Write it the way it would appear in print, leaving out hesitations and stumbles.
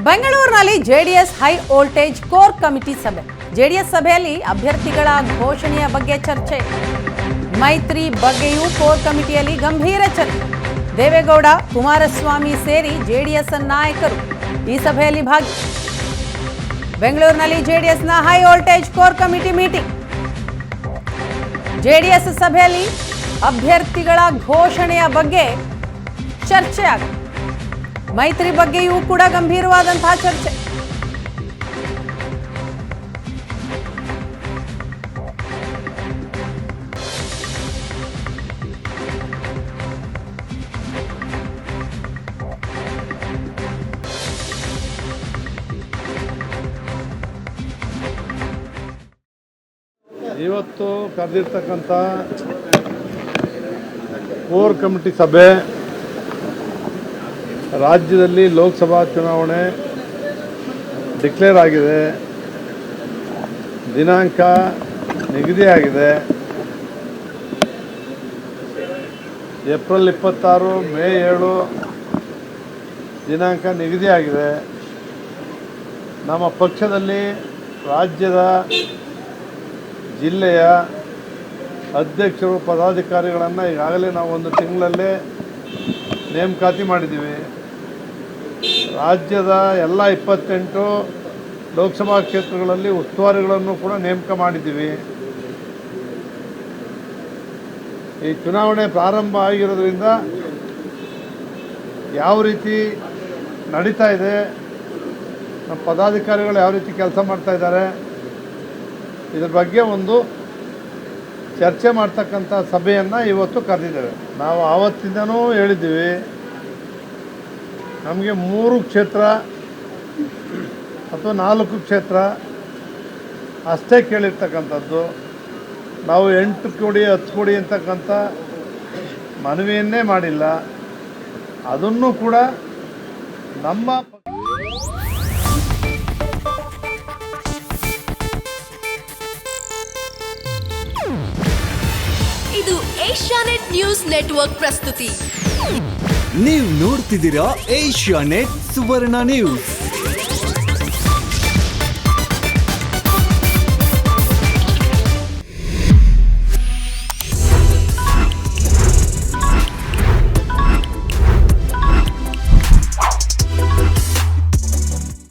ಬೆಂಗಳೂರಿನಲ್ಲಿ JDS high voltage core committee ಸಭೆ. JDS ಸಭೆಯಲ್ಲಿ ಅಭ್ಯರ್ಥಿಗಳ ಘೋಷಣೆಯ ಬಗ್ಗೆ ಚರ್ಚೆ. ಮೈತ್ರಿ ಬಗ್ಗೆಯೂ ಕೋರ್ ಕಮಿಟಿಯಲ್ಲಿ ಗಂಭೀರ ಚರ್ಚೆ. ದೇವೇಗೌಡ, ಕುಮಾರಸ್ವಾಮಿ ಸೇರಿ ಜೆಡಿಎಸ್ ನಾಯಕರು ಈ ಸಭೆಯಲ್ಲಿ ಭಾಗಿ. ಬೆಂಗಳೂರಿನಲ್ಲಿ ಜೆಡಿಎಸ್ನ high voltage core committee meeting. JDS ಸಭೆಯಲ್ಲಿ ಅಭ್ಯರ್ಥಿಗಳ ಘೋಷಣೆಯ ಬಗ್ಗೆ ಚರ್ಚೆ ಆಗಿದೆ. ಮೈತ್ರಿ ಬಗ್ಗೆಯೂ ಕೂಡ ಗಂಭೀರವಾದಂತಹ ಚರ್ಚೆ. ಇವತ್ತು ಕರೆದಿರ್ತಕ್ಕಂಥ ಕೋರ್ ಕಮಿಟಿ ಸಭೆ ರಾಜ್ಯದಲ್ಲಿ ಲೋಕಸಭಾ ಚುನಾವಣೆ ಡಿಕ್ಲೇರ್ ಆಗಿದೆ, ದಿನಾಂಕ ನಿಗದಿಯಾಗಿದೆ. ಏಪ್ರಿಲ್ 26, ಮೇ 7 ದಿನಾಂಕ ನಿಗದಿಯಾಗಿದೆ. ನಮ್ಮ ಪಕ್ಷದಲ್ಲಿ ರಾಜ್ಯದ ಜಿಲ್ಲೆಯ ಅಧ್ಯಕ್ಷರು ಪದಾಧಿಕಾರಿಗಳನ್ನು ಈಗಾಗಲೇ ನಾವು 1 ತಿಂಗಳಲ್ಲೇ ನೇಮಕಾತಿ ಮಾಡಿದ್ದೀವಿ. ರಾಜ್ಯದ ಎಲ್ಲ 28 ಲೋಕಸಭಾ ಕ್ಷೇತ್ರಗಳಲ್ಲಿ ಉಸ್ತುವಾರಿಗಳನ್ನು ಕೂಡ ನೇಮಕ ಮಾಡಿದ್ದೀವಿ. ಈ ಚುನಾವಣೆ ಪ್ರಾರಂಭ ಆಗಿರೋದ್ರಿಂದ ಯಾವ ರೀತಿ ನಡೀತಾ ಇದೆ, ನಮ್ಮ ಪದಾಧಿಕಾರಿಗಳು ಯಾವ ರೀತಿ ಕೆಲಸ ಮಾಡ್ತಾ ಇದ್ದಾರೆ, ಇದ್ರ ಬಗ್ಗೆ ಒಂದು ಚರ್ಚೆ ಮಾಡ್ತಕ್ಕಂಥ ಸಭೆಯನ್ನು ಇವತ್ತು ಕರೆದಿದ್ದೇವೆ. ನಾವು ಆವತ್ತಿಂದನೂ ಹೇಳಿದ್ದೀವಿ, ನಮಗೆ 3 ಕ್ಷೇತ್ರ ಅಥವಾ 4 ಕ್ಷೇತ್ರ ಅಷ್ಟೇ ಕೇಳಿರ್ತಕ್ಕಂಥದ್ದು. ನಾವು 8 ಕೊಡಿ 10 ಕೊಡಿ ಅಂತಕ್ಕಂಥ ಮನವಿಯನ್ನೇ ಮಾಡಿಲ್ಲ. ಅದನ್ನು ಕೂಡ ನಮ್ಮ ಇದು ಏಷ್ಯಾನೆಟ್ ನ್ಯೂಸ್ ನೆಟ್ವರ್ಕ್ ಪ್ರಸ್ತುತಿ. ನೀವು ನೋಡ್ತಿದ್ದೀರಾ ಏಷ್ಯಾನೆಟ್ ಸುವರ್ಣ ನ್ಯೂಸ್.